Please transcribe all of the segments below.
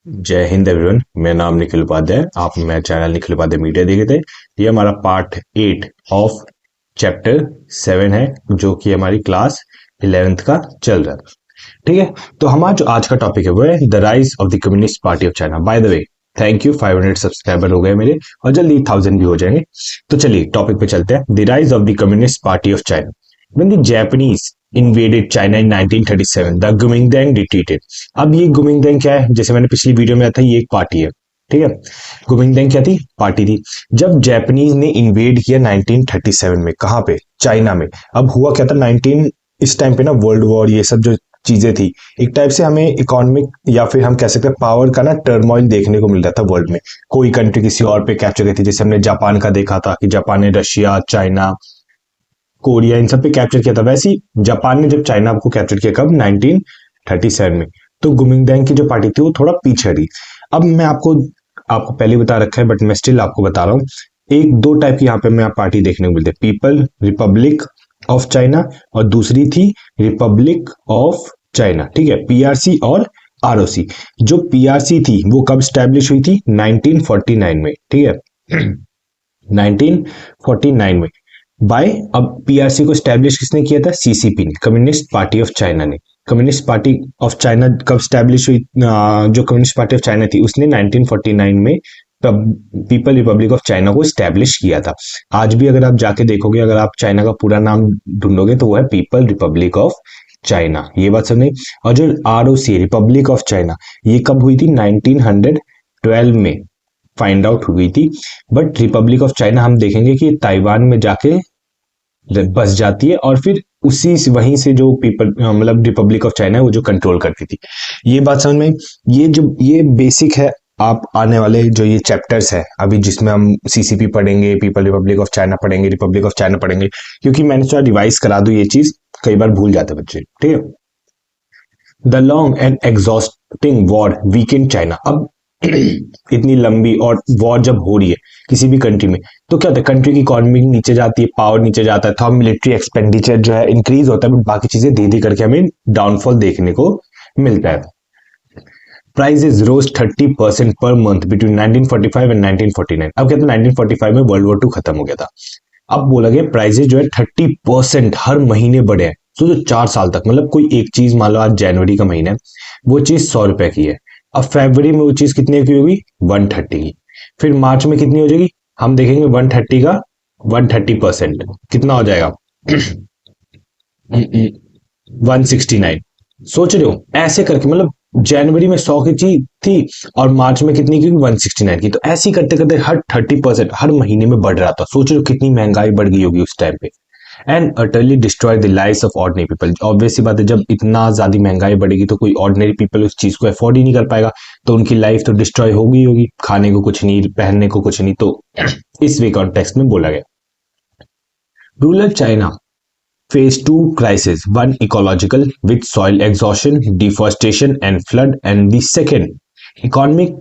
जय हिंद एवरीवन। मेरा नाम निखिल उपाध्याय है। आप मेरा चैनल निखिल उपाध्याय मीडिया देखे थे। ये हमारा पार्ट 8 ऑफ चैप्टर 7 है, जो कि हमारी क्लास 11th का चल रहा है। ठीक है, तो हमारा जो आज का टॉपिक है वो है the rise of the communist party of China. By the way, thank you, 500 subscriber हो गए मेरे और जल्दी 1000 भी हो जाएंगे। तो चलिए टॉपिक पे चलते हैं। The rise of the communist party of China. When the Japanese invaded China in 1937, the Kuomintang retreated। अब ये कुमिंगतांग क्या है? जैसे मैंने पिछली वीडियो में बताया था, ये एक पार्टी है। ठीक है, कुमिंगतांग क्या थी? पार्टी थी। जब जापानीज ने इन्वेड किया 1937 में, कहाँ पे? चाइना में। अब हुआ क्या था 19 इस टाइम पे ना वर्ल्ड वॉर ये सब जो चीजें थी, एक टाइप से हमें इकोनॉमिक या फिर हम कह सकते हैं पावर का ना टर्मोइल देखने को मिल रहा था वर्ल्ड में। कोई कंट्री किसी और पे कैप्चर गई थी। जैसे हमने जापान का देखा था कि जापान ने रशिया, चाइना, कोरिया इन सब पे कैप्चर किया था। वैसे ही जापान ने जब चाइना को कैप्चर किया, कब? 1937 में। तो कुमिंगतांग की जो पार्टी थी वो थोड़ा पीछे रही। अब मैं आपको आपको पहले बता रखा है, बट मैं स्टिल आपको बता रहा हूँ। एक दो टाइप की यहाँ पे मैं पार्टी देखने को मिलती है, पीपल रिपब्लिक ऑफ चाइना और दूसरी थी रिपब्लिक ऑफ चाइना। ठीक है, पीआरसी और आरओसी। जो पीआरसी थी वो कब स्टैब्लिश हुई थी? 1949 में। ठीक है 1949 में। बाय, अब पीआरसी को स्टैब्लिश किसने किया था? सीसीपी ने, कम्युनिस्ट पार्टी ऑफ चाइना ने। कम्युनिस्ट पार्टी ऑफ चाइना कब स्टैब्लिश हुई? जो कम्युनिस्ट पार्टी ऑफ चाइना थी उसने 1949 में पीपल रिपब्लिक ऑफ चाइना को स्टैब्लिश किया था। आज भी अगर आप जाके देखोगे, अगर आप चाइना का पूरा नाम ढूंढोगे तो वो है पीपल रिपब्लिक ऑफ चाइना। ये बात समझ। और जो आरओसी रिपब्लिक ऑफ चाइना, ये कब हुई थी? 1912 में फाइंड आउट हुई थी। बट रिपब्लिक ऑफ चाइना हम देखेंगे कि ताइवान में जाके बस जाती है और फिर उसी से वहीं से जो पीपल मतलब रिपब्लिक ऑफ चाइना है वो जो कंट्रोल करती थी। ये बात समझ में? ये बेसिक है। आप आने वाले जो ये चैप्टर्स है अभी, जिसमें हम सीसीपी पढ़ेंगे, पीपल रिपब्लिक ऑफ चाइना पढ़ेंगे, रिपब्लिक ऑफ चाइना पढ़ेंगे, क्योंकि मैंने थोड़ा रिवाइज करा दूं ये चीज, कई बार भूल जाते बच्चे। ठीक है, the long and exhausting war weekend China. अब इतनी लंबी और वॉर जब हो रही है किसी भी कंट्री में, तो क्या होता है? कंट्री की इकोनॉमी नीचे जाती है, पावर नीचे जाता है, तो हम मिलिट्री एक्सपेंडिचर जो है इंक्रीज होता है, बट बाकी चीजें धीरे धीरे करके हमें डाउनफॉल देखने को मिलता है। Prices rose 30% per month between 1945 and 1949। अब कहते हैं 1945 में वर्ल्ड वॉर 2 खत्म हो गया था। अब बोला गया प्राइजेस जो है 30% हर महीने बढ़े हैं। तो जो 4 साल तक, मतलब कोई एक चीज मान लो आज जनवरी का महीना है, वो चीज 100 रुपए की है। अब फरवरी में वो चीज कितने की होगी? 130 की। फिर मार्च में कितनी हो जाएगी? हम देखेंगे 130 का 130% कितना हो जाएगा? 169। सोच रहे हो? ऐसे करके मतलब जनवरी में 100 की चीज थी और मार्च में कितनी की? 169 की। तो ऐसे ही करते करते हर 30% हर महीने में बढ़ रहा था। सोच रहे हो कितनी महंगाई बढ़ गई होगी उस टाइम पे। And utterly destroy the life of ordinary people. Obvious सी बात है, जब इतना ज्यादा महंगाई बढ़ेगी तो कोई ऑर्डिनरी पीपल उस चीज को अफोर्ड ही नहीं कर पाएगा, तो उनकी लाइफ तो डिस्ट्रॉय होगी होगी। खाने को कुछ नहीं, पहनने को कुछ नहीं। तो इस वे कॉन्टेक्स्ट में बोला गया। Rural China Phase 2 crisis, one ecological with soil exhaustion, deforestation and flood, and the second economic,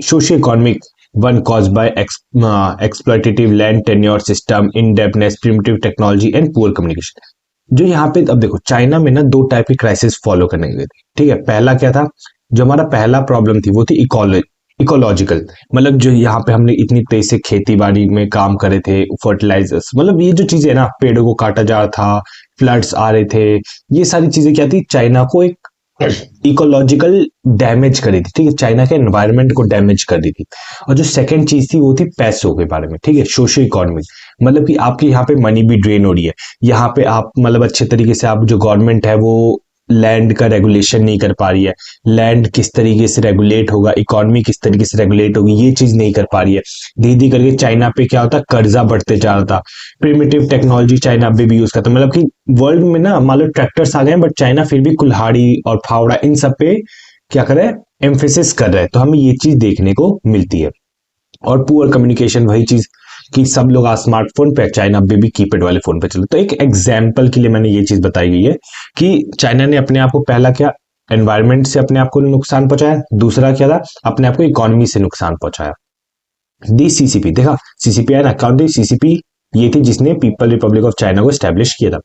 socio-economic one caused by exploitative land tenure system, indebtedness, primitive technology and poor communication। जो यहाँ पे अब देखो, China में ना दो type की crisis follow करने गए थे। ठीक है, पहला क्या था? जो हमारा पहला प्रॉब्लम थी वो थी इकोलॉजिकल। मतलब जो यहाँ पे हमने इतनी तेज से खेती बाड़ी में काम करे थे, फर्टिलाइजर्स, मतलब ये जो चीजें है ना, पेड़ों को काटा जा रहा था, फ्लड्स आ रहे थे, ये सारी चीजें क्या थी? चाइना को एक इकोलॉजिकल डैमेज करी थी। ठीक है, चाइना के एनवायरनमेंट को डैमेज कर दी थी। और जो सेकंड चीज थी वो थी पैसों के बारे में। ठीक है, सोशो इकोनॉमिक, मतलब कि आपके यहाँ पे मनी भी ड्रेन हो रही है। यहाँ पे आप मतलब अच्छे तरीके से आप जो गवर्नमेंट है वो लैंड का रेगुलेशन नहीं कर पा रही है। लैंड किस तरीके से रेगुलेट होगा, इकोनॉमी किस तरीके से रेगुलेट होगी, ये चीज नहीं कर पा रही है। धीरे धीरे करके चाइना पे क्या होता है? कर्जा बढ़ते जा रहा था। प्रिमिटिव टेक्नोलॉजी चाइना अभी भी यूज करता है। मतलब कि वर्ल्ड में ना मान लो ट्रैक्टर्स आ गए हैं, बट चाइना फिर भी कुल्हाड़ी और फावड़ा इन सब पे क्या कर रहा है? एम्फेसिस कर रहा है। तो हमें ये चीज देखने को मिलती है। और पुअर कम्युनिकेशन, वही चीज कि सब लोग आज स्मार्टफोन पे, चाइना अभी भी कीपैड वाले फोन पे चले। तो एक एग्जाम्पल के लिए मैंने ये चीज बताई गई है कि चाइना ने अपने आप को पहला क्या? एनवायरमेंट से अपने आप को नुकसान पहुंचाया। दूसरा क्या था? अपने आप को इकोनॉमी से नुकसान पहुंचाया। दी सीसीपी, देखा सीसीपी है ना, कौन थी सीसीपी? ये थी जिसने पीपल रिपब्लिक ऑफ चाइना को स्टैब्लिश किया था।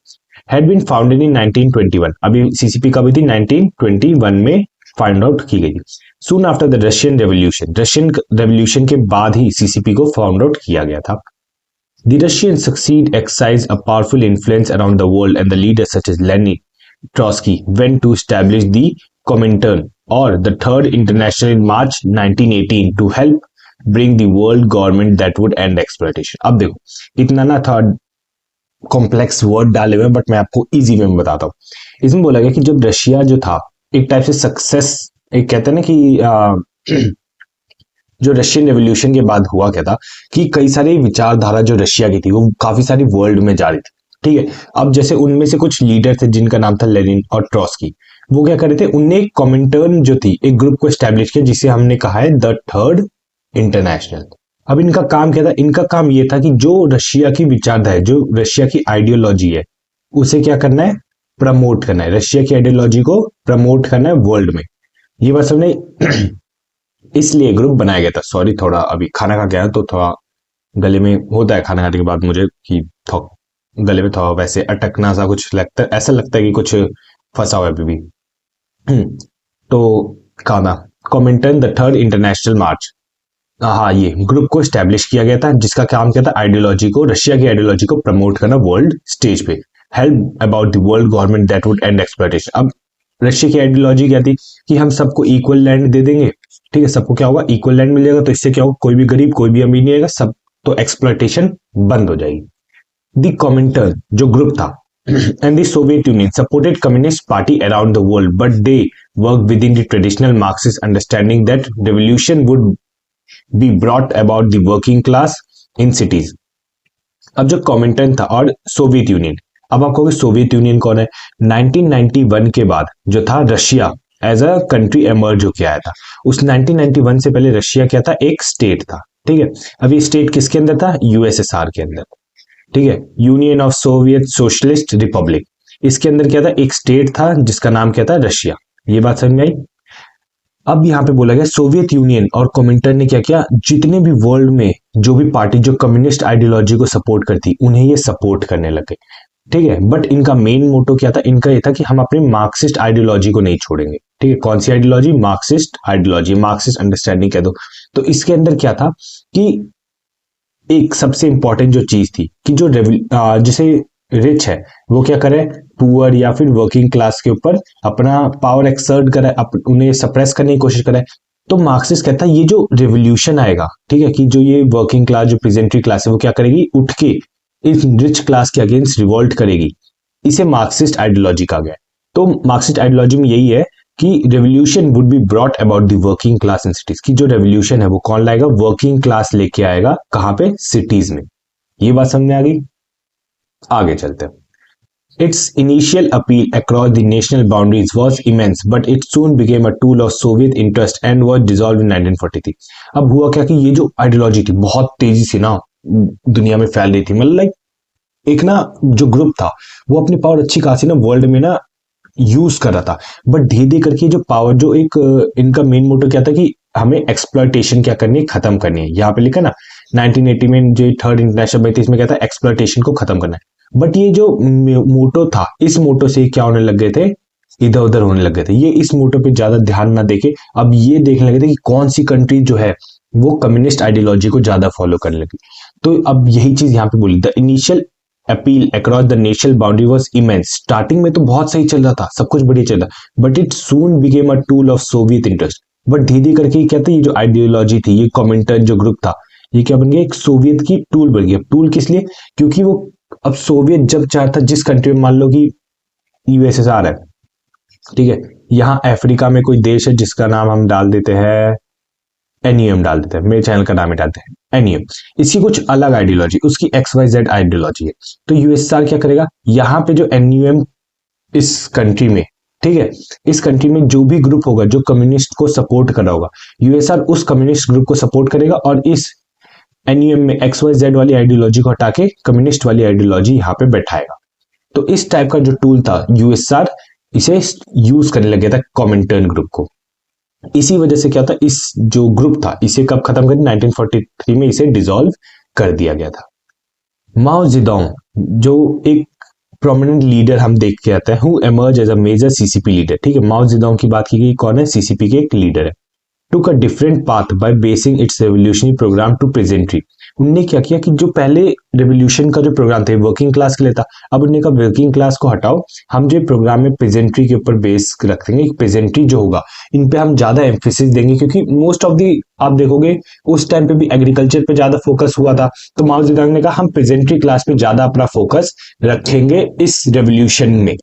Had been founded in 1921। अभी सीसीपी कब हुई थी? 1921 में फाइंड आउट की गई थी। Soon after the Russian revolution के बाद ही सीसीपी को फाउंड आउट किया गया था। The Russians exercised a powerful influence around the world, and the leaders such as Lenin, Trotsky went to establish the Comintern or the Third International in March 1918 to help bring the world government that would end exploitation. अब देखो इतना ना था complex word डाले हुए, but मैं आपको easy way में बताता हूँ। इसमें बोला गया कि जब रशिया जो था एक टाइप से सक्सेस, एक कहते हैं ना कि जो रशियन रेवोल्यूशन के बाद हुआ क्या था कि कई सारी विचारधारा जो रशिया की थी वो काफी सारी वर्ल्ड में जा रही थी, ठीक है। अब जैसे उनमें से कुछ लीडर थे जिनका नाम था लेनिन और ट्रॉस्की, वो क्या कर रहे थे, उनने एक कॉमिंटर्न जो थी एक ग्रुप को एस्टेब्लिश किया जिसे हमने कहा है द थर्ड इंटरनेशनल। अब इनका काम क्या था, इनका काम ये था कि जो रशिया की विचारधारा है, जो रशिया की आइडियोलॉजी है, उसे क्या करना है, प्रमोट करना है, रशिया की आइडियोलॉजी को प्रमोट करना है वर्ल्ड में। ये बात सबने इसलिए ग्रुप बनाया गया था। सॉरी, थोड़ा अभी खाना खा गया तो थोड़ा गले में होता है खाना खाने के बाद मुझे कि गले में थोड़ा वैसे अटकना सा कुछ लगता है, ऐसा लगता है कि कुछ फंसा हुआ है अभी भी। तो कहा कॉमिंटन द थर्ड इंटरनेशनल मार्च, हाँ, ये ग्रुप को स्टैब्लिश किया गया था जिसका काम क्या था, आइडियोलॉजी को, रशिया की आइडियोलॉजी को प्रमोट करना वर्ल्ड स्टेज पे, help about the world government that would and exploitation. अब रशिया की आइडियोलॉजी क्या थी कि हम सबको इक्वल लैंड दे देंगे, ठीक है, सबको क्या होगा, इक्वल लैंड मिल जाएगा, तो इससे क्या होगा, कोई भी गरीब कोई भी अमीर नहीं आएगा, सब तो एक्सप्लॉयटेशन बंद हो जाएगी। द कॉमिंटर्न जो ग्रुप था and the Soviet Union supported Communist Party around the world, but they worked within the traditional Marxist understanding that revolution would be brought about the working class in cities. अब जो कॉमिंटर्न था और Soviet union, अब आपको Soviet union कौन है, 1991 के बाद जो था Russia as a country emerge होकर आया था। उस 1991 से पहले रशिया क्या था, एक स्टेट था, ठीक है। अब ये स्टेट किसके अंदर था, यूएसएसआर के अंदर, ठीक है, union of Soviet socialist Republic. इसके अंदर क्या था, एक स्टेट था जिसका नाम क्या था, रशिया। ये बात समझ में आई। अब यहाँ पे बोला गया सोवियत यूनियन और कॉमिंटर्न ने क्या किया, जितने भी वर्ल्ड में जो भी पार्टी जो कम्युनिस्ट आइडियोलॉजी को सपोर्ट करती उन्हें ये सपोर्ट करने लगे, ठीक है। बट इनका मेन मोटो क्या था, इनका ये था कि हम अपनी मार्क्सिस्ट आइडियोलॉजी को नहीं छोड़ेंगे, ठीक है। कौन सी ideology, Marxist ideology, Marxist understanding कह दो। तो इसके अंदर क्या था कि एक सबसे इंपॉर्टेंट जो चीज थी कि जो जैसे रिच है वो क्या करे, पुअर या फिर वर्किंग क्लास के ऊपर अपना पावर एक्सर्ट करे, उन्हें सप्रेस करने की कोशिश करे। तो मार्क्सिस्ट कहता है ये जो रेवोल्यूशन आएगा, ठीक है, कि जो ये वर्किंग क्लास जो प्रेजेंटरी क्लास है वो क्या करेगी, उठ के इस रिच क्लास के अगेंस्ट रिवोल्ट करेगी। इसे मार्क्सिस्ट आइडियोलॉजी कहा गया। तो मार्क्सिस्ट आइडियोलॉजी में यही है कि revolution would be brought about the working class in cities, की जो रेवोल्यूशन है वो कौन लाएगा, वर्किंग क्लास लेके आएगा, कहां पे, सिटीज में। ये बात समझ में आ गई। आगे चलते हैं। Its initial appeal across the national boundaries was immense, but it soon became a tool of Soviet interest and was dissolved in 1943. अब हुआ क्या कि ये जो आइडियोलॉजी थी बहुत तेजी से ना दुनिया में फैल रही थी, मतलब लाइक एक ना जो ग्रुप था वो अपनी पावर अच्छी खासी ना वर्ल्ड में ना यूज कर रहा था, बट धीरे धीरे करके जो पावर जो एक इनका मेन मोटो क्या था कि हमें एक्सप्लॉयटेशन क्या करनी है, खत्म करनी है। यहाँ पे लिखा ना 1980 में जो थर्ड इंटरनेशनल बनी थी इसमें क्या था, एक्सप्लॉयटेशन को खत्म करना है। बट ये जो मोटो था, इस मोटो से क्या होने लग गए थे, इधर उधर होने लग गए थे। ये इस मोटो पे ज्यादा ध्यान ना देके अब ये देखने लगे थे कि कौन सी कंट्री जो है वो कम्युनिस्ट आइडियोलॉजी को ज्यादा फॉलो करने लगी। तो अब यही चीज यहाँ पे बोली, the initial appeal across the national boundary was immense. Starting में तो बहुत सही चल रहा था, सब कुछ बढ़िया चल रहा, but it soon became a tool of Soviet interest. But धीरे धीरे करके क्या था, ये जो आइडियोलॉजी थी, ये कॉमिंटर्न जो ग्रुप था, ये क्या बन गया, एक सोवियत की टूल बन गया। टूल किस लिए, क्योंकि वो अब सोवियत जब चाहता, जिस कंट्री में मान लो कि यूएसएसआर है, ठीक है, यहाँ अफ्रीका में कोई देश है जिसका नाम हम डाल देते हैं एनयूएम, डाल देते हैं, मेरे चैनल का नाम ही डालते हैं एनयूएम। इसकी कुछ अलग आइडियोलॉजी, उसकी XYZ आइडियोलॉजी है। तो यूएसएसआर क्या करेगा, यहाँ पे जो एनयूएम इस कंट्री में, ठीक है, इस कंट्री में जो भी ग्रुप होगा जो कम्युनिस्ट को सपोर्ट कर रहा होगा, यूएसआर उस कम्युनिस्ट ग्रुप को सपोर्ट करेगा और इस एनयूएम में XYZ वाली आइडियोलॉजी को हटा के कम्युनिस्ट वाली आइडियोलॉजी यहाँ पे बैठाएगा। तो इस टाइप का जो टूल था यूएसआर इसे यूज करने लगे था कॉमिंटर्न ग्रुप को। इसी वजह से क्या था, इस जो ग्रुप था इसे कब खत्म कर, 1943 में इसे डिसॉल्व कर दिया गया था। माओ जेडोंग जो एक प्रोमिनेंट लीडर हम देख के आते हैं who emerge as a major CCP leader. ठीक है, माओ जेडोंग की बात की गई, कौन है, सीसीपी के एक लीडर है। took a different path by basing its revolutionary program to peasantry। उनने क्या किया कि जो पहले रेवोल्यूशन का जो प्रोग्राम था वर्किंग क्लास के लिए था, अब उन्होंने कहा वर्किंग क्लास को हटाओ, हम जो प्रोग्राम में पेजेंट्री के ऊपर बेस रख देंगे। पेजेंट्री जो होगा इन पे हम ज्यादा एम्फेसिस देंगे, क्योंकि मोस्ट ऑफ दी आप देखोगे उस टाइम पे भी एग्रीकल्चर पे ज्यादा फोकस हुआ था। तो माओ जेडोंग ने कहा हम पेजेंट्री क्लास पे ज्यादा अपना फोकस रखेंगे इस रेवोल्यूशन में।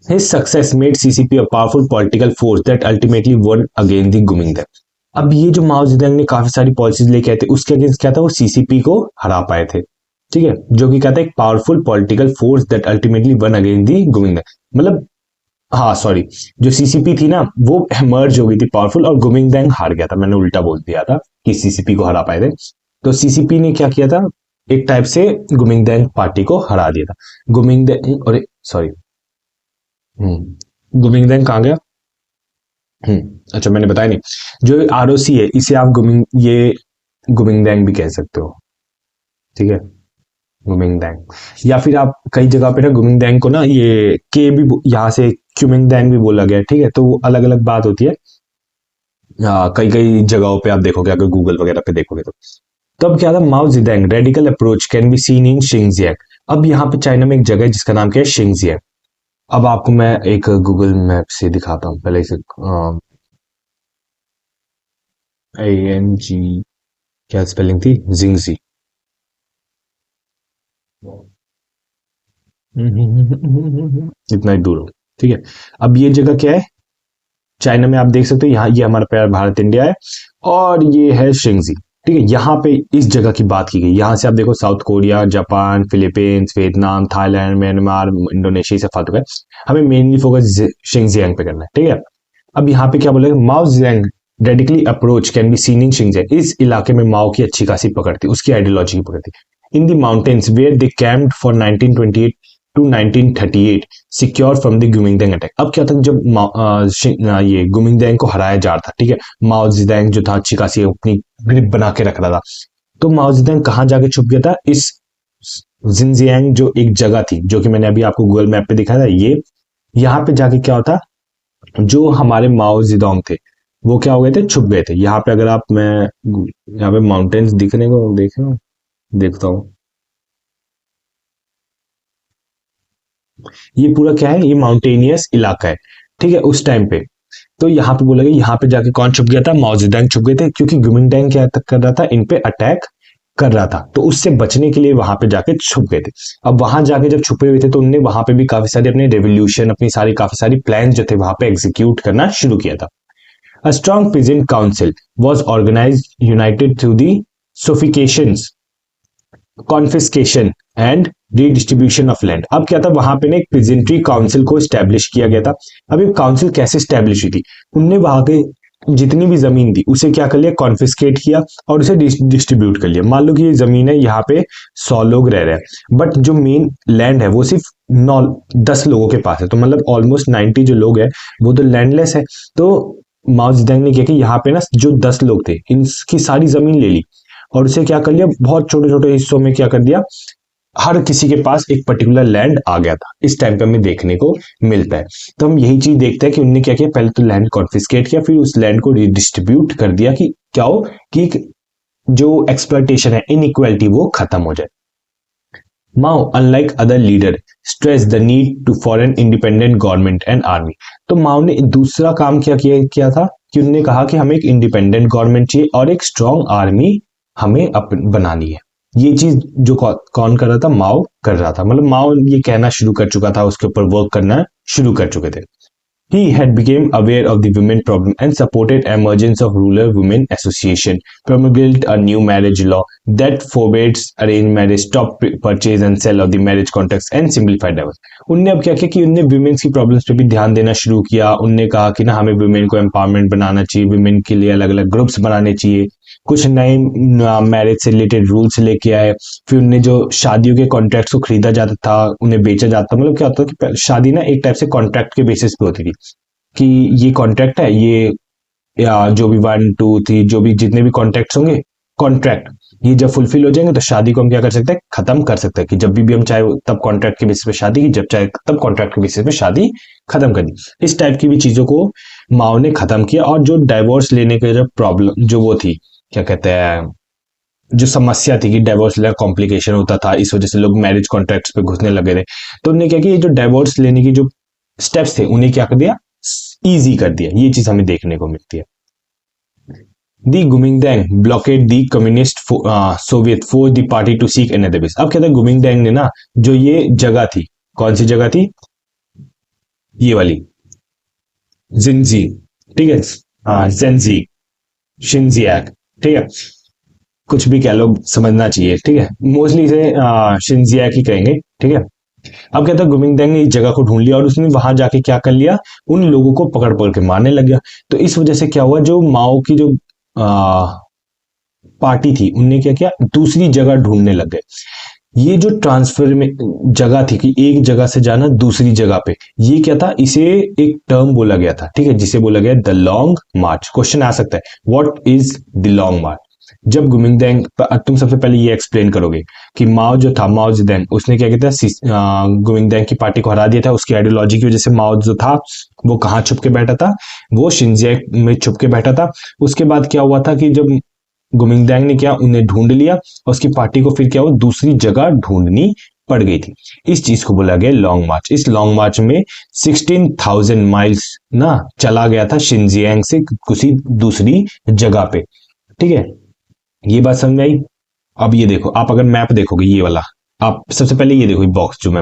His success made CCP a powerful political force that ultimately won against the Kuomintang। अब ये जो माओ जेडोंग ने काफी सारी पॉलिसीज लेके आए थे, उसके अगेंस्ट क्या था, वो सीसीपी को हरा पाए थे। ठीक है, जो कि कहता है एक powerful political force that ultimately won against the Kuomintang. मतलब हाँ सॉरी, जो सीसीपी थी ना वो मर्ज हो गई थी पावरफुल, और कुओमिंटांग हार गया था। मैंने उल्टा बोल दिया था कि सीसीपी को हरा पाए थे। तो सीसीपी ने क्या किया था, एक टाइप से कुओमिंटांग पार्टी को हरा दिया था। कुओमिंटांग, और सॉरी, कुओमिंटांग कहाँ गया? अच्छा मैंने बताया नहीं, जो आरओसी है इसे आप ये कुओमिंटांग भी कह सकते हो। ठीक है, कुओमिंटांग, या फिर आप कई जगह पे ना कुओमिंटांग को ना ये के भी यहाँ से क्यूमिंटांग भी बोला गया है। ठीक है, तो वो अलग अलग बात होती है। कई कई जगहों पे आप देखोगे, अगर गूगल वगैरह पे देखोगे तो। तब क्या था, Mao Zedong radical approach can be seen in Xinjiang. अब यहाँ पे चाइना में एक जगह है जिसका नाम क्या है, शिंगजियांग। अब आपको मैं एक गूगल मैप से दिखाता हूँ, पहले इसे ANG क्या स्पेलिंग थी, जिंगजी। इतना ही दूर हो। ठीक है, अब ये जगह क्या है, चाइना में आप देख सकते हो, यहाँ ये हमारा प्यार भारत इंडिया है, और ये है शिंगजी। ठीक है, यहाँ पे इस जगह की बात की गई। यहाँ से आप देखो south Korea, Japan, Philippines, Vietnam, Thailand, Myanmar, Indonesia से फालतू है। हमें मेनली फोकस शिंगजियांग पे करना है। ठीक है, अब यहाँ पे क्या बोलेगा, Mao Zedong radically approach can be seen in Xinjiang. इस इलाके में माओ की अच्छी खासी पकड़ थी, उसकी आइडियोलॉजी की पकड़ थी। In the mountains where they camped for 1928 to 1938 secure from the Kuomintang attack. अब क्या था, जब ये कुओमिंटांग को हराया जा रहा था, ठीक है, माओ जेडोंग जो था अच्छी खासी अपनी ग्रिप बना के रख रहा था। तो माओ जेडोंग कहाँ जाके छुप गया था, इस जिनजियांग जो एक जगह थी, जो कि मैंने अभी आपको गूगल मैप पे दिखाया था, ये यहाँ पे जाके क्या होता, जो हमारे माओ जेडोंग थे वो क्या हो गए थे, छुप गए थे। यहाँ पे अगर आप, मैं यहाँ पे माउंटेन्स दिखने को देखे, देखता हूँ, ये पूरा क्या है, ये माउंटेनियस इलाका है। ठीक है, उस टाइम पे तो यहाँ पे बोला गया, यहाँ पे जाके कौन छुप गया था, माओ जेडोंग छुप गए थे, क्योंकि कुओमिंटांग क्या कर रहा था, इन पे अटैक कर रहा था। तो उससे बचने के लिए वहां पे जाके छुप गए थे। अब वहां जाके जब छुपे हुए थे, तो उनने वहां पे भी काफी सारे अपने रेवोल्यूशन, अपनी सारी काफी सारी प्लान जो थे वहां पे एग्जीक्यूट करना शुरू किया था। A strong peasant council was organized, united through the sophistications, confiscation and redistribution of land. अब क्या था, वहां पे ना एक प्रेजेंट्री काउंसिल को स्टैब्लिश किया गया था। अब ये काउंसिल कैसे स्टैब्लिश हुई थी, उनने वहां के जितनी भी जमीन थी उसे क्या कर लिया, कॉन्फिस्केट किया और उसे डिस्ट्रीब्यूट कर लिया। मान लो कि ये जमीन है, यहाँ पे 100 लोग रह रहे हैं, बट जो मेन लैंड है वो सिर्फ 10 लोगों के पास है। तो मतलब ऑलमोस्ट 90 जो लोग हैं वो तो लैंडलेस है। तो माओ जेडोंग ने किया कि यहाँ पे ना जो 10 लोग थे इनकी सारी जमीन ले ली, और उसे क्या कर लिया, बहुत छोटे छोटे हिस्सों में क्या कर दिया, हर किसी के पास एक पर्टिकुलर लैंड आ गया था। इस टाइम पे हमें देखने को मिलता है। तो हम यही चीज देखते हैं कि उनने क्या किया, पहले तो लैंड कॉन्फिस्केट किया, फिर उस लैंड को रिडिस्ट्रीब्यूट कर दिया कि क्या हो कि जो एक्सप्लॉयटेशन है, इनइक्वालिटी, वो खत्म हो जाए। Mao, unlike other leaders, stressed the need to for an independent government and army। तो माओ ने दूसरा काम किया था कि उन्होंने कहा कि हमें एक इंडिपेंडेंट गवर्नमेंट चाहिए और एक स्ट्रॉन्ग आर्मी हमें बनानी है। ये चीज जो कौन कर रहा था, माओ कर रहा था। मतलब माओ ये कहना शुरू कर चुका था, उसके ऊपर वर्क करना शुरू कर चुके थे। He had become aware of the women problem and supported emergence of rural women association, promulgated a new marriage law that forbids arranged marriage, stop purchase and sell of the marriage contracts and simplified divorce। उनने अब क्या किया कि उनने women's की problems पे भी ध्यान देना शुरू किया। उनने कहा कि ना हमें women को empowerment बनाना चाहिए, women के लिए अलग अलग ग्रुप्स बनाने चाहिए, कुछ नए मैरिज से रिलेटेड रूल्स लेके आए। फिर उनने जो शादियों के कॉन्ट्रैक्ट्स को खरीदा जाता था, उन्हें बेचा जाता, मतलब क्या होता कि शादी ना एक टाइप से कॉन्ट्रैक्ट के बेसिस पे होती थी कि ये कॉन्ट्रैक्ट है, ये या जो भी 1 2 3 जो भी जितने भी कॉन्ट्रैक्ट्स होंगे, कॉन्ट्रैक्ट ये जब फुलफिल हो जाएंगे तो शादी को हम क्या कर सकते हैं, खत्म कर सकते हैं, कि जब भी हम चाहे तब कॉन्ट्रैक्ट के बेसिस पे शादी की, जब चाहे तब कॉन्ट्रैक्ट के बेसिस पे शादी खत्म कर दी। इस टाइप की भी चीजों को माओ ने खत्म किया। और जो डाइवोर्स लेने के जो प्रॉब्लम जो वो थी, क्या कहते हैं, जो समस्या थी कि डाइवोर्स लेना कॉम्प्लिकेशन होता था, इस वजह से लोग मैरिज कॉन्ट्रैक्ट्स पे घुसने लगे थे, तो उन्होंने क्या किया, ये जो डाइवोर्स लेने की जो स्टेप्स थे उन्हें क्या कर दिया, इजी कर दिया। ये चीज हमें देखने को मिलती है। The Kuomintang blockade the communist Soviet force the party to seek another base. अब कहते हैं गुमिंगडेंग ने ना, जो ये जगह थी, कौन सी जगह थी, ये वाली जिंजी, ठीक है, हाँ जेंजी, शिनजियाक, ठीक है, कुछ भी कह लो, समझना चाहिए, ठीक है, मोस्टली इसे शिनजियाक ही कहेंगे, ठीक है। अब कहता है गुमिंगडेंग ने इस जगह को ढूंढ लिया और उसने वहां जाके क्या कर लिया, उन लोगों को पकड़ पकड़ के मारने लग गया। तो इस वजह से क्या हुआ, जो माओ की जो पार्टी थी उनने क्या किया, दूसरी जगह ढूंढने लग गए। ये जो ट्रांसफर में जगह थी कि एक जगह से जाना दूसरी जगह पे, ये क्या था, इसे एक टर्म बोला गया था, ठीक है, जिसे बोला गया द लॉन्ग मार्च। क्वेश्चन आ सकता है व्हाट इज द लॉन्ग मार्च। जब गुमिंगडेंग, तुम सबसे पहले ये एक्सप्लेन करोगे कि माओ जो था, माओ जेडेंग, उसने क्या किया था, गुमिंगडेंग की पार्टी को हरा दिया था। उसकी आइडियोलॉजी की वजह से माओ जो था वो कहाँ छुप के बैठा था, वो शिनजियांग में छुप के बैठा था। उसके बाद क्या हुआ था कि जब गुमिंगडेंग ने क्या उन्हें ढूंढ लिया और उसकी पार्टी को फिर क्या हुआ, दूसरी जगह ढूंढनी पड़ गई थी। इस चीज को बोला गया लॉन्ग मार्च। इस लॉन्ग मार्च में 16,000 माइल्स ना चला गया था शिनजियांग से किसी दूसरी जगह पे, ठीक है। ये बात समझ में आई। अब ये देखो, आप अगर मैप देखोगे ये वाला, आप सबसे पहले ये देखो, बॉक्स जो मैं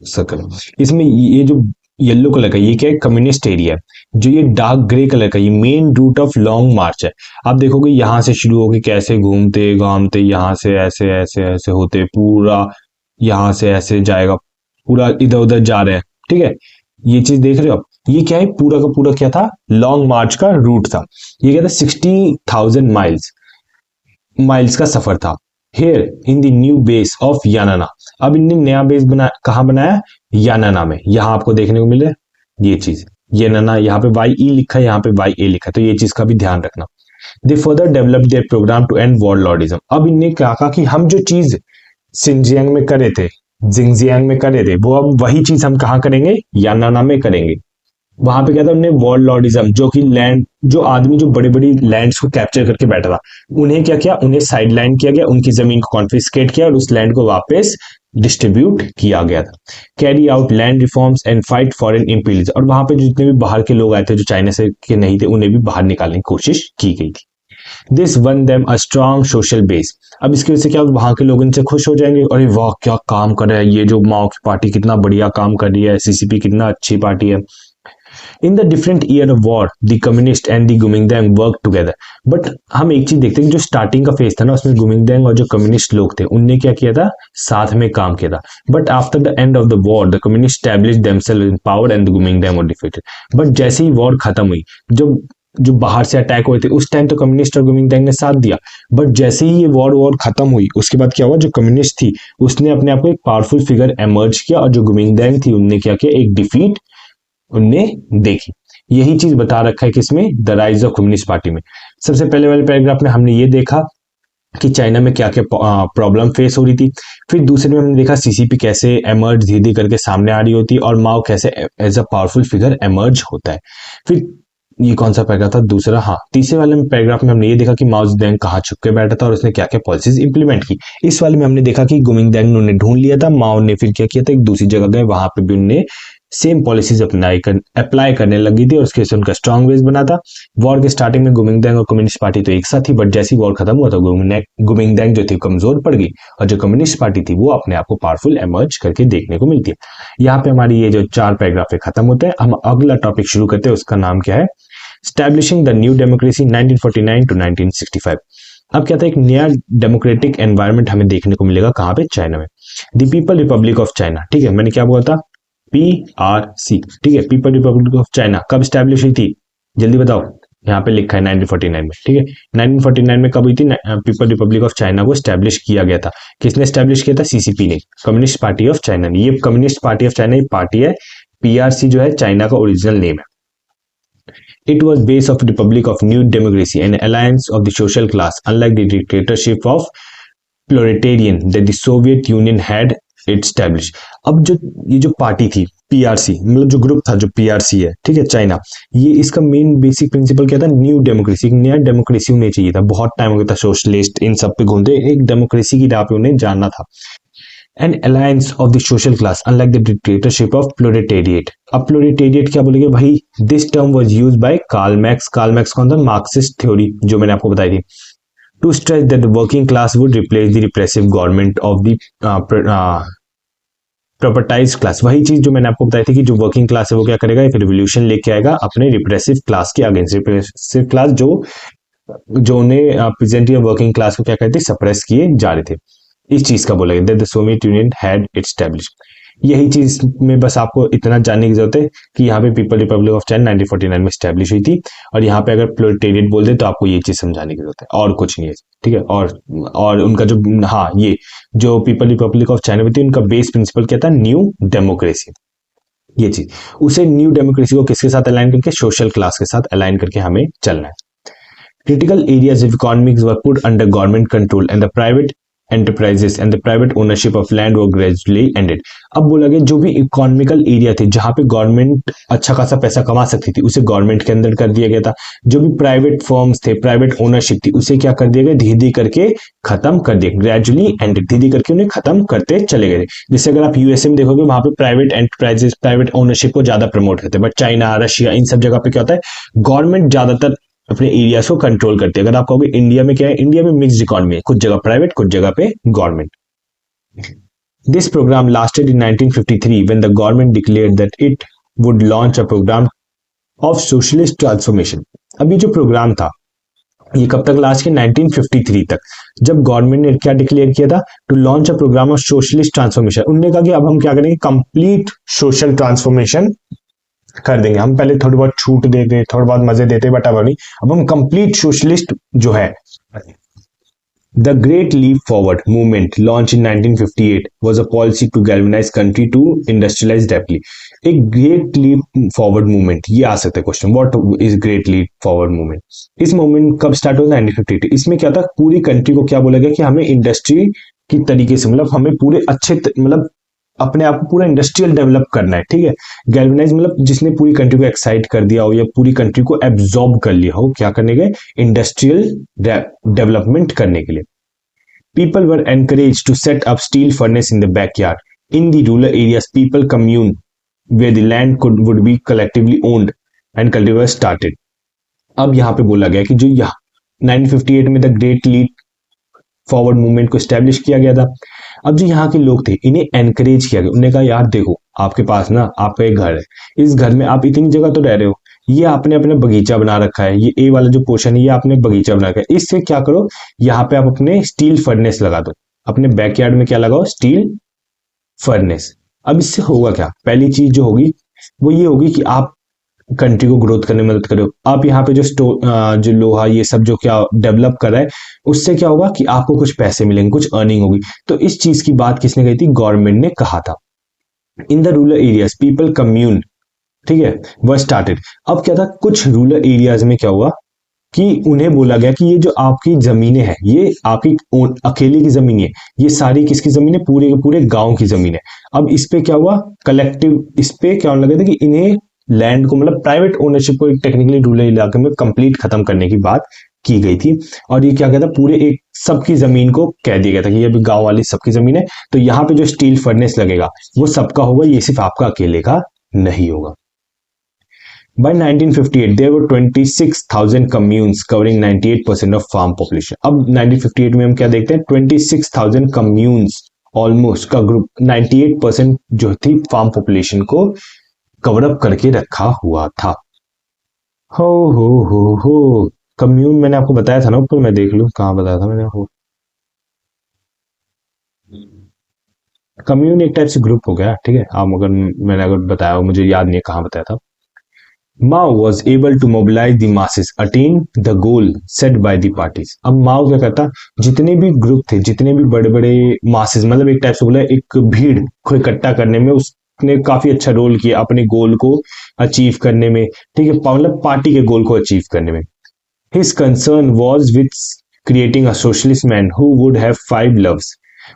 सर्कल, इसमें ये जो येलो कलर का, ये क्या है, कम्युनिस्ट एरिया है। जो ये डार्क ग्रे कलर का, ये मेन रूट ऑफ लॉन्ग मार्च है। आप देखोगे यहां से शुरू होके कैसे घूमते घामते यहाँ से ऐसे ऐसे ऐसे होते पूरा यहां से ऐसे जाएगा, पूरा इधर उधर जा रहे हैं, ठीक है। ये चीज देख रहे हो आप, ये क्या है, पूरा का पूरा क्या था, लॉन्ग मार्च का रूट था। ये क्या था, 60,000 माइल्स का सफर था। Here in the new base of Yanan. अब इनने नया बेस बना, कहां बनाया, यानाना में। यहां आपको देखने को मिले ये चीज, यानाना, यहाँ पे वाई ई लिखा है, यहाँ पे वाई ए लिखा है, तो ये चीज का भी ध्यान रखना। They further develop their programme to end warlordism. अब इनने क्या कहा कि हम जो चीज सिंजियांग में करे थे, जिंगजियांग में करे थे, वो अब वही चीज हम कहाँ करेंगे, यानाना में करेंगे। वहां पे क्या था, उन्हें वॉर लॉर्डिज्म, जो कि लैंड, जो आदमी जो बड़ी बड़ी लैंड्स को कैप्चर करके बैठा था, उन्हें क्या किया, उन्हें साइड लाइन किया गया, उनकी जमीन को कॉन्फिस्केट किया और उस लैंड को वापस डिस्ट्रीब्यूट किया गया था। Carry out land reforms and fight foreign imperialism. और वहां पे जितने भी बाहर के लोग आए थे जो चाइना से के नहीं थे, उन्हें भी बाहर निकालने की कोशिश की गई थी। This one them a strong social base. अब इसकी वजह से क्या, वहां के लोग इनसे खुश हो जाएंगे, अरे वाह क्या काम कर रहा है ये जो माओ की पार्टी, कितना बढ़िया काम कर रही है, सीसीपी कितना अच्छी पार्टी है। In the different year of war the communist and the Kuomintang work together. But हम एक चीज देखते हैं, जो स्टार्टिंग का फेज था ना, उसमें गुमिंगडेंग और जो कम्युनिस्ट लोग थे उनने क्या किया था, साथ में काम किया था। But after the end of the war the communist established themselves in power and the Kuomintang were defeated. But जैसे ही वॉर खत्म हुई, जो जो बाहर से अटैक हुए थे उस टाइम तो कम्युनिस्ट और गुमिंगडेंग ने साथ दिया। बट जैसे ही ये वॉर खत्म हुई, उसके बाद क्या हुआ, जो कम्युनिस्ट थी उसने अपने आप को एक पावरफुल फिगर एमर्ज किया और जो गुमिंगडेंग थी उनने क्या किया, एक डिफीट उनने देखी। यही चीज बता रखा है किसमें, the rise of communist party में। सबसे पहले वाले पैराग्राफ में हमने ये देखा कि चाइना में क्या क्या प्रॉब्लम फेस हो रही थी। फिर दूसरे में हमने देखा सीसीपी कैसे एमर्ज धीरे धीरे करके सामने आ रही होती है और माओ कैसे as a powerful figure emerge होता है। फिर ये कौन सा पैराग्राफ था, दूसरा, हाँ तीसरे वाले पैराग्राफ में हमने ये देखा कि माओ जेडंग कहाँ छुप के बैठा था और उसने क्या क्या पॉलिसीज इंप्लीमेंट की। इस वाले में हमने देखा कि गुमिंगडेंग ने उन्हें ढूंढ लिया था, माओ ने फिर क्या किया था, एक दूसरी जगह गए, वहां पे भी उन्होंने सेम पॉलिसीज अप्लाई करने लगी थी और उसके से उनका स्ट्रॉन्ग बेस बना था। वॉर के स्टार्टिंग में गुमिंगडेंग और कम्युनिस्ट पार्टी तो एक साथ थी, बट जैसे ही वॉर खत्म हुआ तो गुमिंगडेंग जो थी कमजोर पड़ गई और जो कम्युनिस्ट पार्टी थी वो अपने आप को पावरफुल एमर्ज करके देखने को मिलती है। यहाँ पे हमारी ये जो 4 पैराग्राफ खत्म होते हैं। हम अगला टॉपिक शुरू करते हैं, उसका नाम क्या है, establishing the new democracy 1949 to 1965। अब क्या था, एक नया डेमोक्रेटिक एनवायरनमेंट हमें देखने को मिलेगा, कहां पे, चाइना में। The people republic of China, ठीक है, मैंने क्या बोला था, PRC, ठीक है, पीपल रिपब्लिक ऑफ चाइना कब स्टैब्लिश हुई थी, जल्दी बताओ। यहाँ पे लिखा है 1949 में, ठीक है। 1949 में कब हुई थी, पीपल रिपब्लिक ऑफ चाइना को स्टैब्लिश किया गया था। किसने स्टैब्लिश किया था, सीसीपी ने, कम्युनिस्ट पार्टी ऑफ चाइना ने। ये कम्युनिस्ट पार्टी ऑफ चाइना ये पार्टी है, PRC जो है चाइना का ओरिजिनल नेम है। It was base of Republic of New Democracy, an alliance of the social class, unlike the dictatorship of proletarian that the Soviet Union had establish. अब जो ये जो पार्टी थी पीआरसी, मतलब जो ग्रुप था जो पीआरसी है, ठीक है, चाइना, ये इसका मेन बेसिक प्रिंसिपल क्या था? न्यू डेमोक्रेसी, नया डेमोक्रेसी उन्हें चाहिए था। बहुत टाइम हो गया था सोशलिस्ट इन सब पे घूमते, एक डेमोक्रेसी की राह पे उन्हें जानना था। An alliance of the social class unlike the dictatorship of proletariat. अब प्लोलेटेरिएट क्या बोलेंगे भाई? This term was used by Karl Marx. Karl Marx कौन था? मार्क्सिस्ट थ्योरी जो मैंने आपको बताई थी। To stress that the working class would replace the repressive government of the propertied class. वही चीज जो मैंने आपको बताई थी कि जो वर्किंग क्लास है वो क्या करेगा? एक रिवोल्यूशन लेके आएगा अपने रिप्रेसिव क्लास के अगेंस्ट। रिप्रेसिव क्लास जो जो उन्हें प्रेजेंट या वर्किंग क्लास को क्या कहते थे? सप्रेस किए जा रहे थे। इस चीज का बोला गया the Soviet Union had establish. यही चीज में बस आपको इतना जानने की जरूरत है कि यहाँ पे पीपल रिपब्लिक ऑफ चाइना 1949 में स्टैब्लिश हुई थी, और यहाँ पे अगर प्रोलेटेरिएट बोल दे तो आपको ये चीज समझाने की जरूरत है, और कुछ नहीं है, ठीक है। और उनका जो, हाँ, ये जो पीपल रिपब्लिक ऑफ चाइना थी उनका बेस प्रिंसिपल क्या था? New democracy. ये चीज, उसे न्यू डेमोक्रेसी को किसके साथ अलाइन करके? सोशल क्लास के साथ अलाइन करके हमें चलना है। Critical areas of economics were put under government control and the private enterprises and the private ownership of land were gradually ended। अब बोला गया जो भी इकोनॉमिकल एरिया थे जहां पे गवर्नमेंट अच्छा खासा पैसा कमा सकती थी उसे गवर्नमेंट के अंदर कर दिया गया था। जो भी प्राइवेट फर्म्स थे, प्राइवेट ओनरशिप थी, उसे क्या कर दिया गया? धीरे धीरे करके खत्म कर दिया, ग्रेजुअली एंडेड, धीरे करके उन्हें खत्म करते चले गए। जैसे अगर आप यूएसए में देखोगे वहां पे प्राइवेट एंटरप्राइजेस, प्राइवेट ओनरशिप को ज्यादा प्रमोट करते हैं, बट चाइना, रशिया, इन सब जगह पे क्या होता है? गवर्नमेंट ज्यादातर अपने एरियाज को कंट्रोल करते हैं। अगर आप कहोगे इंडिया में क्या है? इंडिया में मिक्स्ड इकोनॉमी है, कुछ जगह प्राइवेट, कुछ जगह पे government. This program lasted in 1953 when the government declared that it would launch a program of socialist transformation. अब ये जो प्रोग्राम था ये कब तक लास्ट किया? 1953 तक, जब गवर्नमेंट ने क्या डिक्लेयर किया था? To launch a program of socialist transformation. उन्होंने कहा कि अब हम क्या करेंगे? कंप्लीट सोशल ट्रांसफॉर्मेशन कर देंगे। हम पहले थोड़ी बहुत छूट देते, थोड़ा बहुत मजे देते, बट अब नहीं, अब हम कंप्लीट सोशलिस्ट जो है। The great leap forward movement launch in 1958 was a policy to galvanize country to industrialize depthly. एक ग्रेट लीप फॉरवर्ड मूवमेंट, ये आ सकता है question, what is great leap forward movement? इस मूवमेंट कब स्टार्ट हुआ? 1958। इसमें क्या था? पूरी कंट्री को क्या बोला गया कि हमें इंडस्ट्री की तरीके से, मतलब हमें पूरे अच्छे, मतलब अपने आप को पूरा इंडस्ट्रियल डेवलप करना है, ठीक है। गैल्वेनाइज मतलब जिसने पूरी कंट्री को एक्साइट कर दिया हो या पूरी कंट्री को एब्जॉर्ब कर लिया हो, क्या करने के? इंडस्ट्रियल डेवलपमेंट करने के लिए। People were encourage to set up steel furnace in the backyard. In the rural areas people commune where the land would be collectively owned and cultivation started. अब यहाँ पे बोला गया कि जो यहाँ 1958 में the great leap forward movement को स्टैब्लिश किया गया था। अब जो यहाँ के लोग थे इन्हें एनकरेज किया गया। उन्होंने कहा यार देखो, आपके पास ना आपका एक घर है, इस घर में आप इतनी जगह तो रह रहे हो, ये आपने अपने बगीचा बना रखा है, ये ए वाला जो पोर्शन है ये आपने बगीचा बना रखा है, इससे क्या करो, यहाँ पे आप अपने स्टील फर्नेस लगा दो, अपने बैकयार्ड में क्या लगाओ? Steel furnace. अब इससे होगा क्या? पहली चीज जो होगी वो ये होगी कि आप कंट्री को ग्रोथ करने में मदद करो। आप यहाँ पे जो लोहा ये सब जो क्या डेवलप कर रहा है उससे क्या होगा कि आपको कुछ पैसे मिलेंगे, कुछ अर्निंग होगी। तो इस चीज की बात किसने कही थी? गवर्नमेंट ने कहा था। इन the rural areas people commune, ठीक है, वह स्टार्टेड। अब क्या था? कुछ रूरल एरियाज में क्या हुआ कि उन्हें बोला गया कि ये जो आपकी जमीनें हैं ये आपकी अकेले की जमीन है, ये सारी किसकी जमीन है? पूरे के पूरे गांव की जमीन है। अब इस पे क्या हुआ? कलेक्टिव इस पे क्या होने लगा था कि इन्हें लैंड को, मतलब प्राइवेट ओनरशिप को टेक्निकली रूरल इलाके में कंप्लीट खत्म करने की बात की गई थी। और ये क्या कहता? पूरे एक सबकी जमीन को कह दिया गया था कि ये अभी गांव वाली सबकी जमीन है, तो यहाँ पे जो स्टील फर्नेस लगेगा वो सबका होगा, ये सिर्फ आपका अकेले का नहीं होगा। By 1958, there were 26,000 communes covering 98% of farm population। अब 1958 में हम क्या देखते हैं? 26,000 communes ऑलमोस्ट का ग्रुप 98% जो थी फार्म पॉपुलेशन को कवर अप करके रखा हुआ था। हो कम्यून मैंने आपको बताया था ना ऊपर, मैं देख लूं कहाँ बताया था मैंने आपको। कम्यून एक टाइप से ग्रुप हो गया, ठीक है। आप मैंने बताया, मुझे याद नहीं है कहाँ बताया था। Mao was able to mobilize the masses, attain the goal set by the parties। अब माओ क्या करता? जितने भी ग्रुप थे, जितने भी बड़े बड़े मासेस, मतलब एक टाइप से बोला एक भीड़ को इकट्ठा करने में उसने काफी अच्छा रोल किया अपने गोल को अचीव करने में, ठीक है, मतलब पार्टी के गोल को अचीव करने में। His concern was with creating a socialist man who would have 5 loves.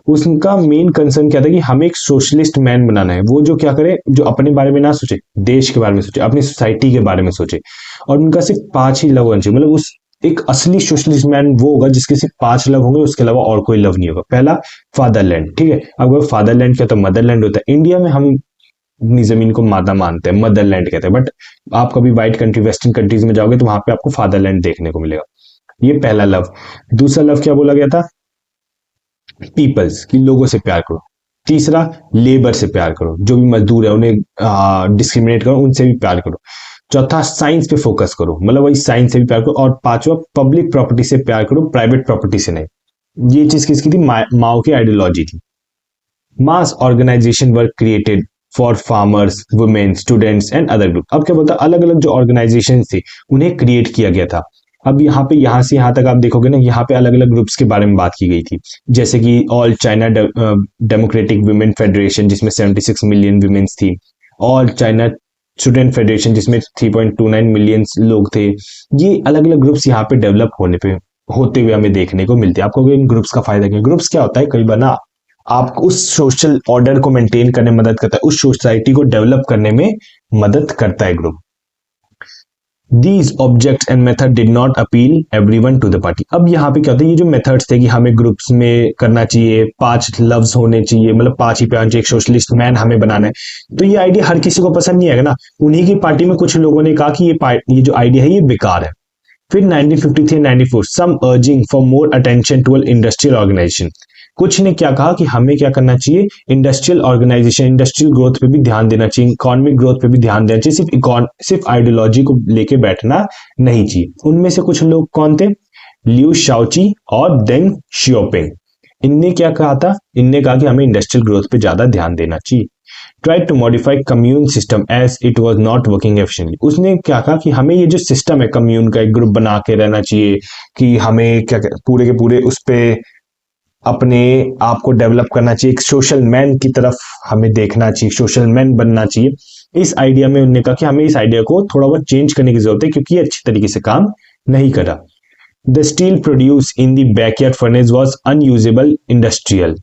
उसका मेन कंसर्न क्या था कि हमें एक सोशलिस्ट मैन बनाना है, वो जो क्या करे, जो अपने बारे में ना सोचे, देश के बारे में सोचे, अपनी सोसाइटी के बारे में सोचे, और उनका सिर्फ 5 ही लव होना चाहिए। मतलब उस एक असली सोशलिस्ट मैन वो होगा जिसके सिर्फ 5 लव होंगे, उसके अलावा और कोई लव नहीं होगा। पहला फादरलैंड, ठीक है। अब फादरलैंड क्या होता है, मदरलैंड होता है। इंडिया में हम अपनी जमीन को माता मानते हैं, मदरलैंड कहते हैं, बट आप कभी वाइट कंट्री, वेस्टर्न कंट्रीज में जाओगे तो वहां पे आपको फादरलैंड देखने को मिलेगा। ये पहला लव। दूसरा लव क्या बोला गया था, पीपल्स, की लोगों से प्यार करो। तीसरा, लेबर से प्यार करो, जो भी मजदूर है उन्हें डिस्क्रिमिनेट करो, उनसे भी प्यार करो। चौथा, साइंस पे फोकस करो, मतलब वही साइंस से भी प्यार करो। और पांचवा, पब्लिक प्रॉपर्टी से प्यार करो, प्राइवेट प्रॉपर्टी से नहीं। ये चीज किसकी थी, माओ की आइडियोलॉजी थी। Mass organisation work created for farmers, women, students and other group. अब क्या बोलता है, अलग अलग जो ऑर्गेनाइजेशन थे उन्हें क्रिएट किया गया था। अब यहाँ पे, यहाँ से यहाँ तक आप देखोगे ना, यहाँ पे अलग अलग ग्रुप्स के बारे में बात की गई थी, जैसे कि all China democratic women federation, जिसमें 76 मिलियन वुमेन्स थी। ऑल चाइना स्टूडेंट फेडरेशन, जिसमें 3.29 मिलियन लोग थे। ये अलग अलग ग्रुप्स यहाँ पे डेवलप होते हुए हमें देखने को मिलते हैं। आपको इन ग्रुप्स का फायदा क्या, ग्रुप्स क्या होता है, कई बार ना आपको उस सोशल ऑर्डर को मेंटेन करने में मदद करता है, उस सोसाइटी को डेवलप करने में मदद करता है group. These objects and method did not appeal everyone to the party। अब यहाँ पे क्या होता है, ये जो मेथड्स थे कि हमें ग्रुप्स में करना चाहिए, 5 लव्स होने चाहिए, मतलब 5 ही प्यार चाहिए, एक सोशलिस्ट मैन हमें बनाना है, तो ये आइडिया हर किसी को पसंद नहीं आएगा ना। उन्हीं की पार्टी में कुछ लोगों ने कहा कि ये जो आइडिया है ये बेकार है। फिर 1953 94, some urging for more attention to industrial organisation. कुछ ने क्या कहा कि हमें क्या करना चाहिए, इंडस्ट्रियल ऑर्गेनाइजेशन, इंडस्ट्रियल ग्रोथ पे भी ध्यान देना चाहिए, इकोनॉमिक ग्रोथ पे भी ध्यान देना चाहिए, सिर्फ आइडियोलॉजी को लेके बैठना नहीं चाहिए। उनमें से कुछ लोग कौन थे, लियू शाओची और देंग शियोपिंग। इनने क्या कहा था, इनने कहा कि हमें इंडस्ट्रियल ग्रोथ पे ज्यादा ध्यान देना चाहिए। Try to modify commune system as it was not working efficiently. उसने क्या कहा कि हमें ये जो सिस्टम है कम्यून का, एक ग्रुप बना के रहना चाहिए, कि हमें क्या पूरे के पूरे उस पे अपने आप को डेवलप करना चाहिए, एक सोशल मैन की तरफ हमें देखना चाहिए, सोशल मैन बनना चाहिए। इस आइडिया में उन्होंने कहा कि हमें इस आइडिया को थोड़ा बहुत चेंज करने की जरूरत है, क्योंकि ये अच्छी तरीके से काम नहीं कर रहा। The steel produce in the backyard furnace was unusable industrial.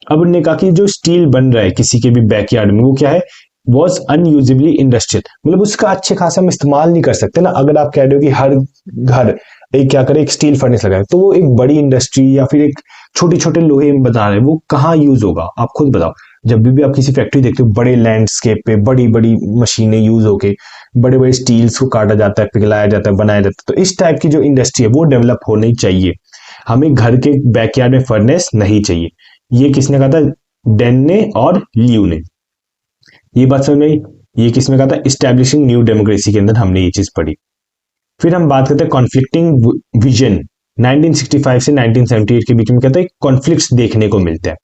अब उन्होंने कहा कि जो स्टील बन रहा है किसी के भी बैकयार्ड में, वो क्या है, वॉज अनयूजेबली इंडस्ट्रियल, मतलब उसका अच्छे खासा हम इस्तेमाल नहीं कर सकते ना। अगर आप कह रहे हो कि हर घर एक क्या करे, एक स्टील फर्नेस लगाए, तो वो एक बड़ी इंडस्ट्री या फिर एक छोटे छोटे लोहे में बता रहे हैं, वो कहाँ यूज होगा, आप खुद बताओ। जब भी आप किसी फैक्ट्री देखते हो, बड़े लैंडस्केप पे बड़ी बड़ी मशीनें यूज होके बड़े बड़े स्टील्स को काटा जाता है, पिघलाया जाता है, बनाया जाता है, तो इस टाइप की जो इंडस्ट्री है वो डेवलप होनी चाहिए। हमें घर के बैकयार्ड में फर्नेस नहीं चाहिए। ये किसने कहा था, डेन ने और लियू ने। ये बात समझ में आई। ये किसने कहा था, इस्टेब्लिशिंग न्यू डेमोक्रेसी के अंदर हमने ये चीज पढ़ी। फिर हम बात करते हैं कॉन्फ्लिक्टिंग विजन। 1965 से 1978 के बीच में कहते हैं कॉन्फ्लिक्ट्स देखने को मिलते हैं।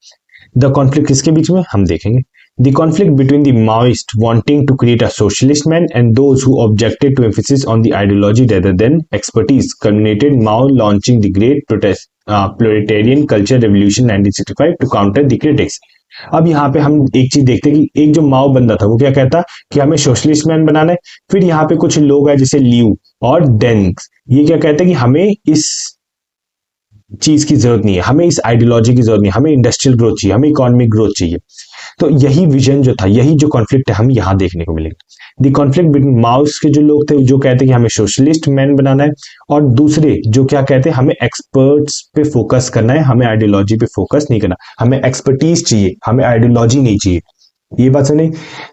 द कॉन्फ्लिक्ट किसके बीच में हम देखेंगे, the conflict between the Maoist wanting to create a socialist man and those who objected to emphasis on the ideology rather than expertise culminated Mao launching the great protest proletarian culture revolution 1965 to counter the critics. अब यहाँ पे हम एक चीज देखते हैं कि एक जो माओ बंदा था वो क्या कहता कि हमें सोशलिस्ट मैन बनाना है। फिर यहाँ पे कुछ लोग हैं जैसे लियू और डेंग, ये क्या कहते हैं कि हमें इस चीज की जरूरत नहीं है, हमें इस आइडियोलॉजी की जरूरत नहीं है, हमें इंडस्ट्रियल ग्रोथ चाहिए, हमें इकोनॉमिक ग्रोथ चाहिए। तो यही विजन जो था, यही जो कॉन्फ्लिक्ट है, हम यहाँ देखने को मिलेगा। द कॉन्फ्लिक्ट बिटवीन माओस के जो लोग थे जो कहते हैं कि हमें सोशलिस्ट मैन बनाना है, और दूसरे जो क्या कहते हैं हमें एक्सपर्ट्स पे फोकस करना है, हमें आइडियोलॉजी पे फोकस नहीं करना, हमें एक्सपर्टीज चाहिए, हमें आइडियोलॉजी नहीं चाहिए। ये बात सुनी।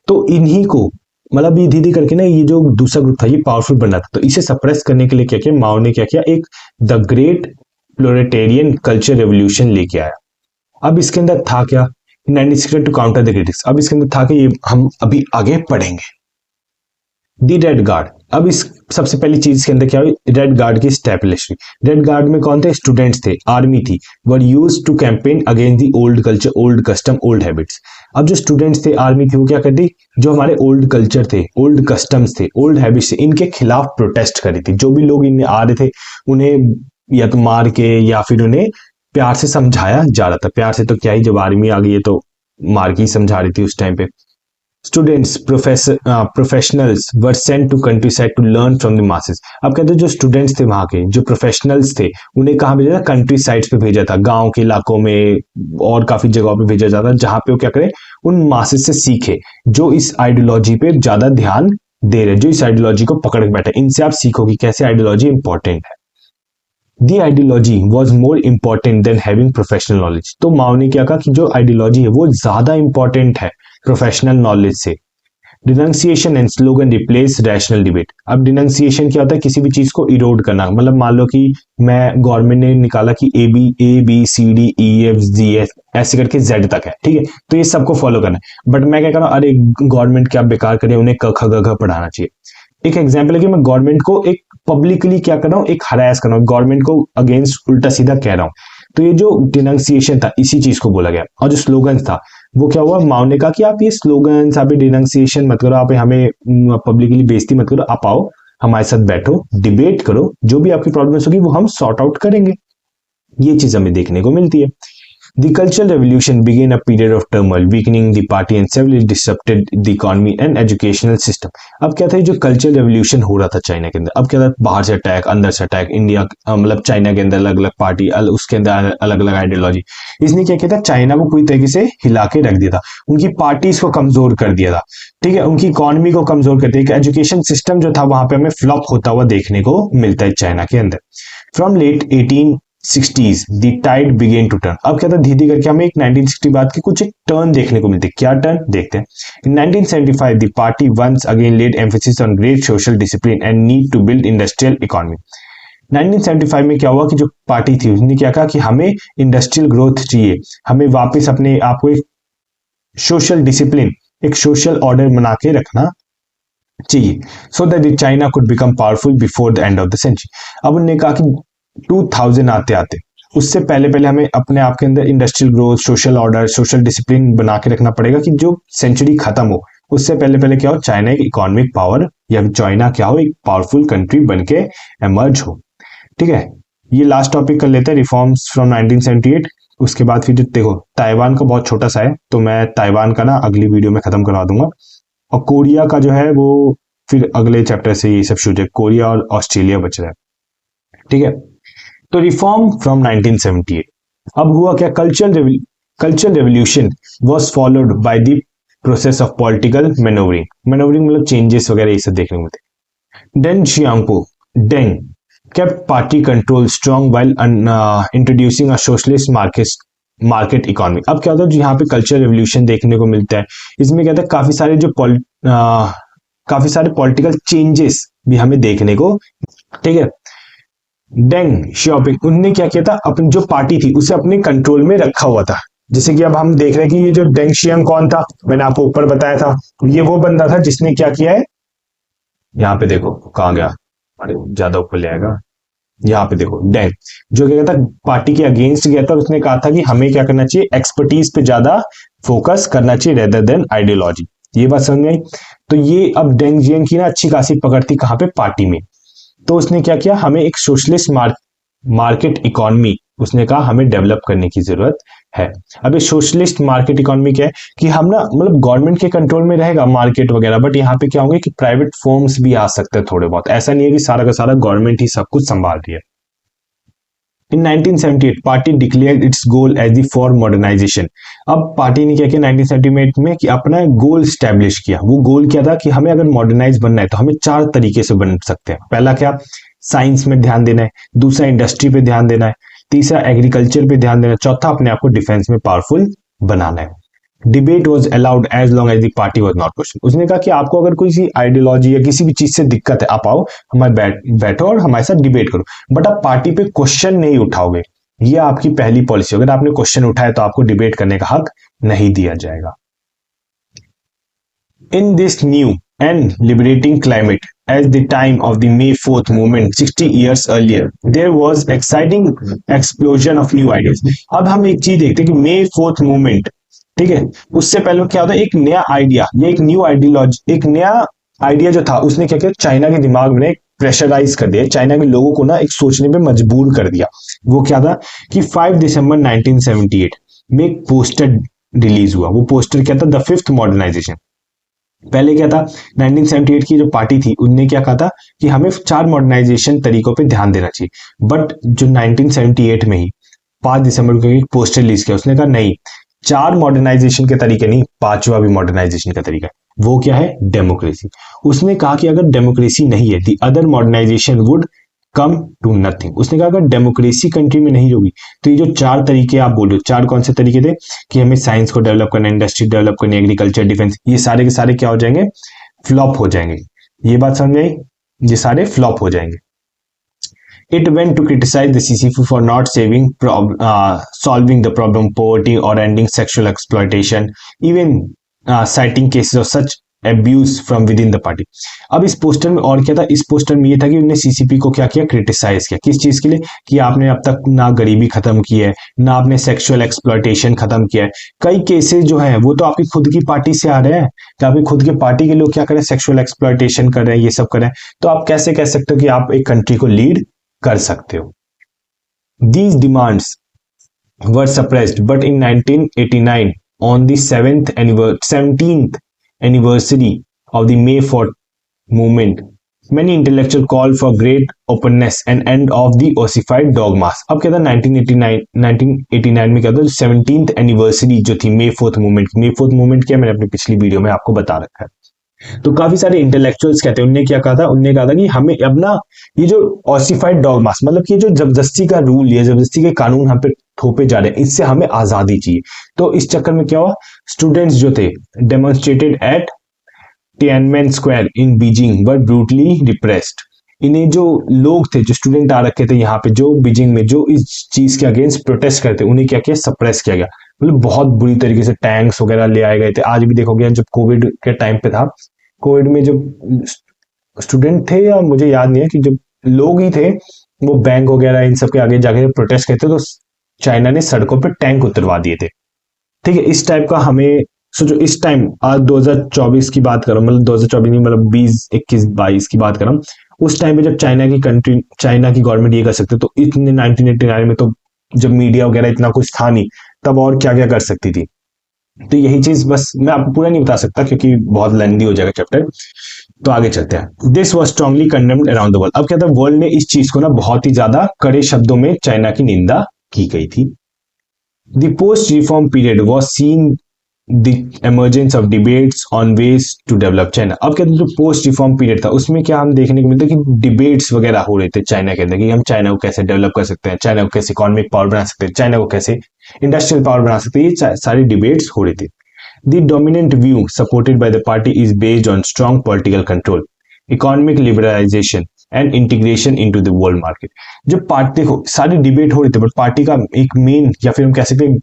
तो इन्हीं को मतलब ये धीरे करके ना, ये जो दूसरा ग्रुप था ये पावरफुल बन रहा था, तो इसे सप्रेस करने के लिए क्या किया माओ ने, क्या किया, एक द ग्रेट प्लोरेटेरियन कल्चर रेवोल्यूशन लेके आया। अब इसके अंदर था क्या, 1960 टू काउंटर द क्रिटिक्स। अब इसके अंदर था कि ये हम अभी आगे पढ़ेंगे। The Red Guard. अब इस सबसे पहली चीज के अंदर क्या हुई, रेड गार्ड की स्टैब्लिशमेंट। रेड गार्ड में कौन थे, स्टूडेंट्स थे, आर्मी थी, were used to campaign against the old culture, old custom, old habits. अब जो स्टूडेंट्स थे, आर्मी थी, वो क्या करती, जो हमारे ओल्ड कल्चर थे, ओल्ड कस्टम्स थे, ओल्ड हैबिट्स थे, इनके खिलाफ प्रोटेस्ट करी थी। जो भी लोग इनमें आ रहे थे उन्हें या तो मार के या फिर उन्हें प्यार से समझाया जा रहा था। प्यार से तो क्या ही, जब आर्मी आ गई है तो मार के ही समझा रही थी उस टाइम पे। Students professionals were sent to country side to learn from the masses. अब कहते हैं जो स्टूडेंट्स थे वहां के, जो प्रोफेशनल्स थे, उन्हें कहाँ भेजा था? कंट्री साइड्स पे भेजा था, गांव के इलाकों में और काफी जगहों पे भेजा जाता, जहां पे वो क्या करें, उन मासेस से सीखे जो इस आइडियोलॉजी पे ज्यादा ध्यान दे रहे, जो इस आइडियोलॉजी को पकड़ के बैठे। इनसे आप सीखो कि कैसे आइडियोलॉजी इंपॉर्टेंट है। The ideology was more important than having professional knowledge. तो माओ ने क्या कहा कि जो आइडियोलॉजी है वो ज्यादा इंपॉर्टेंट है प्रोफेशनल नॉलेज से। Denunciation and slogan replace rational debate. अब डिनंसिएशन क्या होता है? किसी भी चीज को इरोड करना। मतलब मान लो कि मैं, गवर्नमेंट ने निकाला कि A B C D E F G S ऐसे करके जेड तक है, ठीक है, तो ये सबको फॉलो करना है। बट मैं क्या कर रहा हूँ, अरे गवर्नमेंट क्या बेकार करे, उन्हें क ख ग घ पढ़ाना चाहिए। एक एग्जाम्पल है कि मैं गवर्नमेंट को एक पब्लिकली क्या कर रहा हूँ, एक हरास कर रहा हूँ, गवर्नमेंट को अगेंस्ट उल्टा सीधा कह रहा हूँ। तो ये जो डिनंसिएशन था इसी चीज को बोला गया। और जो स्लोगन था वो क्या हुआ, माओ ने कहा कि आप ये स्लोगन्स, आप ये डिनंसिएशन मत करो, आप हमें पब्लिकली बेइज्जती मत करो, आप आओ हमारे साथ बैठो, डिबेट करो, जो भी आपकी प्रॉब्लम्स होगी वो हम सॉर्ट आउट करेंगे। ये चीज हमें देखने को मिलती है। The cultural revolution began a period of turmoil, weakening the party and severely disrupted the economy and educational system. अब क्या था, जो कल्चरल रेवोल्यूशन हो रहा था चाइना के अंदर, अब क्या था, बाहर से अटैक, अंदर से अटैक, इंडिया मतलब चाइना के अंदर अलग अलग पार्टी, उसके अंदर अलग अलग आइडियोलॉजी। इसने क्या किया था, चाइना को पूरी तरीके से हिला के रख दिया था, उनकी पार्टीज को कमजोर कर दिया था, ठीक है, उनकी इकोनॉमी को कमजोर कर दिया। एजुकेशन सिस्टम जो था वहां पे हमें फ्लॉप होता हुआ देखने को मिलता है चाइना के अंदर। From late 1860s the tide began to turn. अब क्या था, धीरे करके हमें एक 1960 बाद के कुछ एक टर्न देखने को मिलते हैं। क्या टर्न देखते हैं? In 1975 the party once again laid emphasis on great social discipline and need to build industrial economy. 1975 में क्या हुआ कि जो पार्टी थी उसने क्या कहा कि हमें इंडस्ट्रियल ग्रोथ चाहिए, हमें वापस अपने आप को एक सोशल डिसिप्लिन, एक सोशल ऑर्डर बना के रखना चाहिए, so that China could become powerful before the end of the century. अब उन्होंने कहा कि 2000 आते आते, उससे पहले पहले हमें अपने आप के अंदर industrial growth, social order, social discipline बना के रखना पड़ेगा कि जो सेंचुरी खत्म हो उससे पहले पहले क्या हो, चाइना एक इकोनॉमिक पावर या चाइना क्या हो, एक पावरफुल कंट्री बन के एमर्ज हो। ठीक है, ये लास्ट टॉपिक कर लेते हैं, रिफॉर्म्स फ्रॉम 1978। उसके बाद फिर देखो ताइवान का बहुत छोटा सा है, तो मैं ताइवान का ना अगली वीडियो में खत्म करवा दूंगा। और कोरिया का जो है वो फिर अगले चैप्टर से ये सब शुरू है, कोरिया और ऑस्ट्रेलिया बच रहा है। ठीक है, तो रिफॉर्म फ्रॉम 1978। अब हुआ क्या, cultural revolution was followed by the process of political manoeuvring. Manoeuvring मतलब चेंजेस वगैरह ये सब देखने को मिलते। डेंग शियांगपो Deng kept party control strong while introducing a socialist market economy. अब क्या होता है, यहाँ पे कल्चरल रेवोल्यूशन देखने को मिलता है, इसमें क्या होता है काफी सारे पॉलिटिकल चेंजेस भी हमें देखने को, ठीक है। डेंग शियाओपिंग उन्होंने क्या किया था, अपनी जो पार्टी थी उसे अपने कंट्रोल में रखा हुआ था। जैसे कि अब हम देख रहे हैं कि ये जो डेंग शियांग कौन था, मैंने आपको ऊपर बताया था, ये वो बंदा था जिसने क्या किया है, यहाँ पे देखो कहाँ गया, अरे ज्यादा ऊपर ले आएगा, यहाँ पे देखो डेंग जो क्या कहता पार्टी के अगेंस्ट गया था, उसने कहा था कि हमें क्या करना चाहिए, एक्सपर्टीज पे ज्यादा फोकस करना चाहिए रेदर देन आइडियोलॉजी। ये बात समझ में आई। तो ये अब डेंग जियांग की ना अच्छी खासी पकड़ थी कहाँ पे, पार्टी में। तो उसने क्या किया, हमें एक सोशलिस्ट मार्केट इकोनॉमी उसने कहा हमें डेवलप करने की जरूरत है। अब ये सोशलिस्ट मार्केट इकोनॉमी क्या है कि हम ना मतलब गवर्नमेंट के कंट्रोल में रहेगा मार्केट वगैरह, बट यहाँ पे क्या होंगे कि प्राइवेट फर्म्स भी आ सकते हैं थोड़े बहुत, ऐसा नहीं है कि सारा का सारा गवर्नमेंट ही सब कुछ संभाल रही है। In 1978 party declared its goal as the four modernization. अब पार्टी ने क्या किया 1978 में कि अपना गोल स्टैब्लिश किया। वो गोल क्या था कि हमें अगर मॉडर्नाइज बनना है तो हमें 4 तरीके से बन सकते हैं। पहला क्या, साइंस में ध्यान देना है, दूसरा इंडस्ट्री पे ध्यान देना है, तीसरा एग्रीकल्चर पे ध्यान देना, चौथा अपने आप को डिफेंस में पावरफुल बनाना है। Debate was allowed as long as the party was not question. उसने कहा कि आपको अगर कोई सी आइडियोलॉजी या किसी भी चीज से दिक्कत है, आप आओ हमारे बैठो और हमारे साथ डिबेट करो, बट आप पार्टी पे क्वेश्चन नहीं उठाओगे। ये आपकी पहली पॉलिसी, अगर आपने क्वेश्चन उठाया तो आपको डिबेट करने का हक नहीं दिया जाएगा। In this new and liberating climate at the time of the May 4th movement 60 years earlier there was exciting explosion of new ideas। अब हम एक चीज देखते हैं कि May 4th movement, ठीक है, उससे पहले क्या होता है, एक नया आइडिया, ये एक न्यू आइडियोलॉजी, एक नया आइडिया जो था उसने क्या किया, चाइना के दिमाग में प्रेशराइज कर दिया, चाइना के लोगों को ना एक सोचने पे मजबूर कर दिया। वो क्या था कि 5 दिसंबर 1978 में एक पोस्टर रिलीज हुआ। वो पोस्टर क्या था, द फिफ्थ मॉडर्नाइजेशन। पहले क्या था, 1978 की जो पार्टी थी उनने क्या कहा था कि हमें 4 मॉडर्नाइजेशन तरीकों पे ध्यान देना चाहिए। बट जो 1978 में ही 5 दिसंबर को एक पोस्टर रिलीज किया, उसने कहा नहीं, 4 मॉडर्नाइजेशन के तरीके नहीं, 5वां भी मॉडर्नाइजेशन का तरीका है, वो क्या है, डेमोक्रेसी। उसने कहा कि अगर डेमोक्रेसी नहीं है, the other modernization would come to nothing. उसने कहा अगर डेमोक्रेसी कंट्री में नहीं होगी तो ये जो 4 तरीके आप बोल रहे हो, 4 कौन से तरीके थे कि हमें साइंस को डेवलप करना, इंडस्ट्री डेवलप करनी, एग्रीकल्चर, डिफेंस, ये सारे के सारे क्या हो जाएंगे, फ्लॉप हो जाएंगे। ये बात समझ आई, ये सारे फ्लॉप हो जाएंगे। It went to criticize the CCP for not solving the problem of poverty or ending sexual exploitation, even citing cases of such abuse from within the party। अब इस पोस्टर में और क्या था, इस पोस्टर में ये था कि उन्होंने सीसीपी को क्या किया, क्रिटिसाइज किया। किस चीज के लिए, कि आपने अब तक ना गरीबी खत्म की है, ना आपने सेक्सुअल एक्सप्लॉयटेशन खत्म किया है। कई केसेस जो हैं वो तो आपकी खुद की पार्टी से आ रहे हैं, कि आपकी खुद की पार्टी के लोग क्या करें, सेक्सुअल एक्सप्लॉयटेशन कर रहे हैं, ये सब कर रहे हैं। तो आप कैसे कह सकते हो कि आप एक कंट्री को लीड कर सकते हो। These demands were suppressed, but in 1989, on the 17th anniversary of the May 4th movement, many intellectuals called for great openness and end of the ossified dogmas। अब क्या था, 1989 में क्या था, 17th एनिवर्सरी जो थी मे 4th मूवमेंट क्या, मैंने अपनी पिछली वीडियो में आपको बता रखा है। तो काफी सारे इंटेलेक्चुअल्स कहते हैं, उनने क्या कहा था, उनने कहा था कि हमें अब ना ये जो ऑसिफाइड डॉगमास, मतलब कि जो जबरदस्ती का रूल, ये जबरदस्ती के कानून हम पे थोपे जा रहे हैं, इससे हमें आजादी चाहिए। तो इस चक्कर में क्या हुआ, स्टूडेंट्स जो थे demonstrated at Tiananmen Square in Beijing were brutally repressed. इन्हें जो लोग थे, जो स्टूडेंट आ रखे थे यहाँ पे, जो बीजिंग में जो इस चीज के अगेंस्ट प्रोटेस्ट करते, उन्हें क्या किया, सप्रेस किया गया। मतलब बहुत बुरी तरीके से टैंक्स वगैरह ले आए गए थे। आज भी देखोगे, जब कोविड के टाइम पे था, कोविड में जो स्टूडेंट थे, या मुझे याद नहीं है कि जो लोग ही थे, वो बैंक वगैरह इन सब के आगे जाके प्रोटेस्ट करते, तो चाइना ने सड़कों पे टैंक उतरवा दिए थे। ठीक है, इस टाइप का हमें सोचो, इस टाइम आज 2024 की बात करो, मतलब 2024 नहीं, मतलब 20, 21, 22 की बात करो, उस टाइम पे जब चाइना की गवर्नमेंट ये कर सकते, तो इतने 1989 में तो जब मीडिया वगैरह इतना कुछ था नहीं, तब और क्या क्या कर सकती थी। तो यही चीज, बस मैं आपको पूरा नहीं बता सकता क्योंकि बहुत लेंदी हो जाएगा चैप्टर, तो आगे चलते हैं। This was strongly condemned around the world. अब क्या था, वर्ल्ड ने इस चीज को ना बहुत ही ज्यादा कड़े शब्दों में चाइना की निंदा की गई थी। The post reform period was seen the emergence of debates on ways to develop China. अब क्या था, जो पोस्ट रिफॉर्म पीरियड था, उसमें क्या हम देखने को मिलता है कि डिबेट्स वगैरह हो रहे थे चाइना के अंदर, कि हम चाइना को कैसे डेवलप कर सकते हैं, चाइना को कैसे इकोनॉमिक पावर बना सकते हैं, चाइना को कैसे इंडस्ट्रियल पावर बना सकते हैं, ये सारी डिबेट्स हो रही थी। The dominant view supported by the party is based on strong political control, economic liberalization and integration into the world market। जो पार्टी, देखो सारी डिबेट हो रही थी, बट पार्टी का एक मेन, या फिर हम कह सकते हैं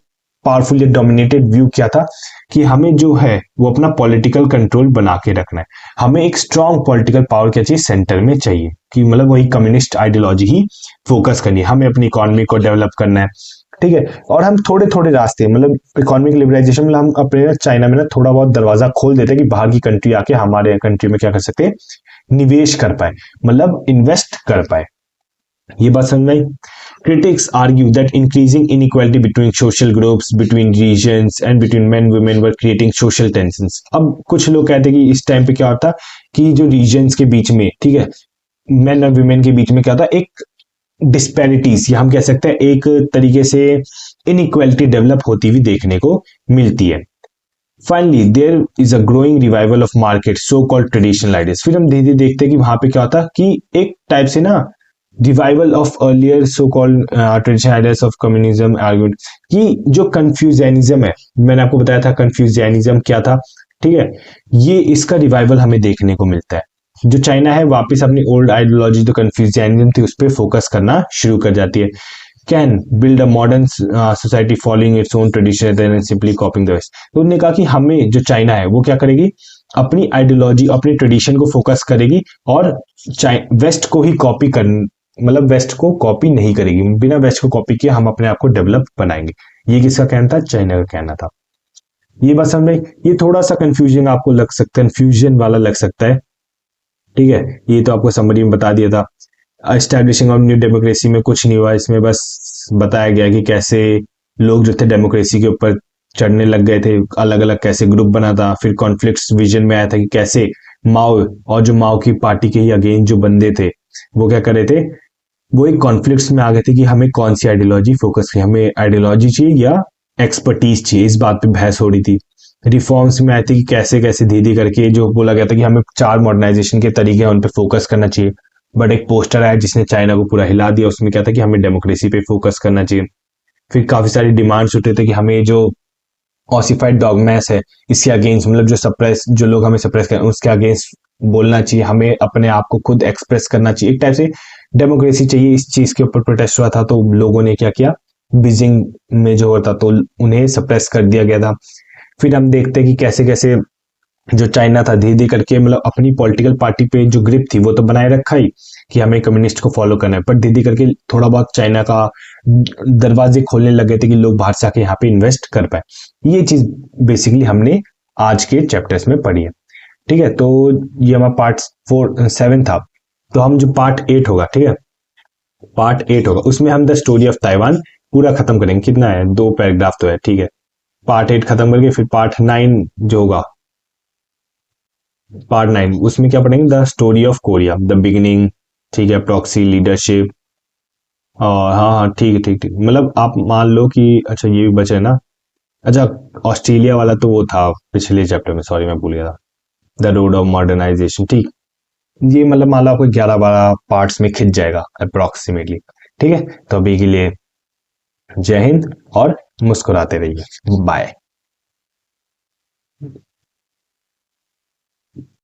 पावरफुल या डोमिनेटेड व्यू क्या था, कि हमें जो है वो अपना पॉलिटिकल कंट्रोल बना के रखना है। हमें एक स्ट्रॉन्ग पॉलिटिकल पावर क्या चाहिए, सेंटर में चाहिए, कि मतलब वही कम्युनिस्ट आइडियोलॉजी ही फोकस करनी है, हमें अपनी इकोनॉमी को डेवलप करना है। ठीक है, और हम थोड़े थोड़े रास्ते, मतलब इकोनॉमिक लिबरलाइजेशन में हम अपने चाइना में ना थोड़ा बहुत दरवाजा खोल देते हैं कि बाहर की कंट्री आके हमारे कंट्री में क्या कर सकते हैं, निवेश कर पाए, मतलब इन्वेस्ट कर पाए। ये बात समझ में आई। Critics argue that increasing inequality between social groups, between regions, and between men women were creating social tensions। अब कुछ लोग कहते हैं कि इस टाइम पे क्या होता कि जो रीजन्स के बीच में, ठीक है, मेन और वुमेन के बीच में क्या होता, एक डिस्पैरिटीज, या हम कह सकते हैं एक तरीके से इनइक्वालिटी डेवलप होती हुई देखने को मिलती है। Finally there is a growing revival of market so called traditional ideas. फिर हम धीरे धीरे देखते हैं कि वहां पे क्या होता कि एक टाइप से ना revival of earlier so called traditional ideas of communism argument, कि जो कंफ्यूजनिज्म है, मैंने आपको बताया था कंफ्यूजनिज्म क्या था, ठीक है, ये इसका रिवाइवल हमें देखने को मिलता है। जो चाइना है वापस अपनी ओल्ड आइडियोलॉजी, जो कंफ्यूजनिज्म थी, उस पर फोकस करना शुरू कर जाती है। Can build a modern society following its own tradition then simply copying the west. तो उन्होंने कहा कि हमें जो चाइना है वो क्या करेगी, अपनी आइडियोलॉजी, अपनी ट्रेडिशन को फोकस करेगी, और वेस्ट को ही कॉपी कर, मतलब वेस्ट को कॉपी नहीं करेगी, बिना वेस्ट को कॉपी किए हम अपने आप को डेवलप बनाएंगे। ये किसका कहना था, चाइना का कहना था। ये बात समझ में, ये थोड़ा सा कंफ्यूजन आपको लग सकता है, कंफ्यूजन वाला लग सकता है, ठीक है, ये तो आपको समरी में बता दिया था। एस्टैब्लिशिंग ऑफ न्यू डेमोक्रेसी में कुछ नहीं हुआ, इसमें बस बताया गया कि कैसे लोग जो थे डेमोक्रेसी के ऊपर चढ़ने लग गए थे, अलग अलग कैसे ग्रुप बना था, फिर कॉन्फ्लिक्ट्स विजन में आया था कि कैसे माओ और जो माओ की पार्टी के ही अगेंस्ट जो बंदे थे वो क्या कर रहे थे, वो एक कॉन्फ्लिक्ट्स में आ गए थे कि हमें कौन सी आइडियोलॉजी फोकस की, हमें आइडियोलॉजी चाहिए या एक्सपर्टीज चाहिए, इस बात पे बहस हो रही थी। रिफॉर्म्स में आए थे कि कैसे कैसे धीरे करके जो बोला गया था कि हमें 4 मॉडर्नाइजेशन के तरीके हैं उन पे फोकस करना चाहिए। बट एक पोस्टर आया जिसने चाइना को पूरा हिला दिया, उसमें क्या था कि हमें डेमोक्रेसी पे फोकस करना चाहिए। फिर काफी सारी डिमांड्स उठे थे कि हमें जो ऑसिफाइड डॉगमेस है इसके अगेंस्ट, मतलब जो सप्रेस, जो लोग हमें सप्रेस करें उसके अगेंस्ट बोलना चाहिए, हमें अपने आप को खुद एक्सप्रेस करना चाहिए, एक टाइप से डेमोक्रेसी चाहिए। इस चीज के ऊपर प्रोटेस्ट हुआ था, तो लोगों ने क्या किया, बीजिंग में जो होता तो उन्हें सप्रेस कर दिया गया था। फिर हम देखते हैं कि कैसे कैसे जो चाइना था धीरे धीरे करके मतलब अपनी पॉलिटिकल पार्टी पे जो ग्रिप थी वो तो बनाए रखा ही कि हमें कम्युनिस्ट को फॉलो करना है, पर धीरे धीरे करके थोड़ा बहुत चाइना का दरवाजे खोलने लगे थे कि लोग बाहर से आके यहाँ पे इन्वेस्ट कर पाए। ये चीज बेसिकली हमने आज के चैप्टर्स में पढ़ी है। ठीक है, तो ये हमारा पार्ट 4 7 था। तो हम जो पार्ट 8 होगा, ठीक है, पार्ट 8 होगा उसमें हम द स्टोरी ऑफ ताइवान पूरा खत्म करेंगे। कितना है, 2 पैराग्राफ तो है, ठीक है। पार्ट 8 खत्म करके फिर पार्ट 9 जो होगा, पार्ट 9 उसमें क्या पढ़ेंगे, the story of Korea the beginning, ठीक है, प्रॉक्सी लीडरशिप। और हाँ हाँ ठीक है, ठीक ठीक, मतलब आप मान लो कि अच्छा ये भी बचे ना। अच्छा, ऑस्ट्रेलिया वाला तो वो था पिछले चैप्टर में, सॉरी मैं भूल गया था, द रोड ऑफ मॉडर्नाइजेशन। ठीक, ये मतलब मान लो आपको 11 12 पार्ट्स में खिंच जाएगा अप्रोक्सीमेटली। ठीक है, तो अभी के लिए जय हिंद और मुस्कुराते रहिए, बाय।